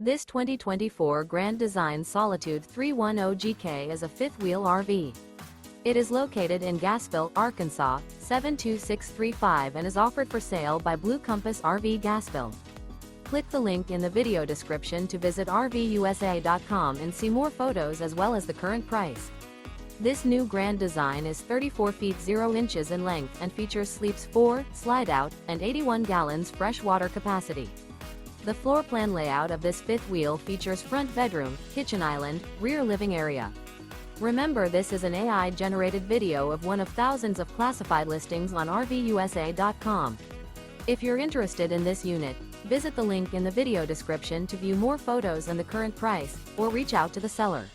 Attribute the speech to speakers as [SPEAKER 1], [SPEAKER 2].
[SPEAKER 1] This 2024 Grand Design Solitude 310GK is a fifth-wheel RV. It is located in Gassville, Arkansas, 72635 and is offered for sale by Blue Compass RV Gassville. Click the link in the video description to visit RVUSA.com and see more photos as well as the current price. This new Grand Design is 34 feet 0 inches in length and features sleeps 4, slide-out, and 81 gallons fresh water capacity. The floor plan layout of this fifth wheel features front bedroom, kitchen island, rear living area. Remember, this is an AI-generated video of one of thousands of classified listings on RVUSA.com. If you're interested in this unit, visit the link in the video description to view more photos and the current price, or reach out to the seller.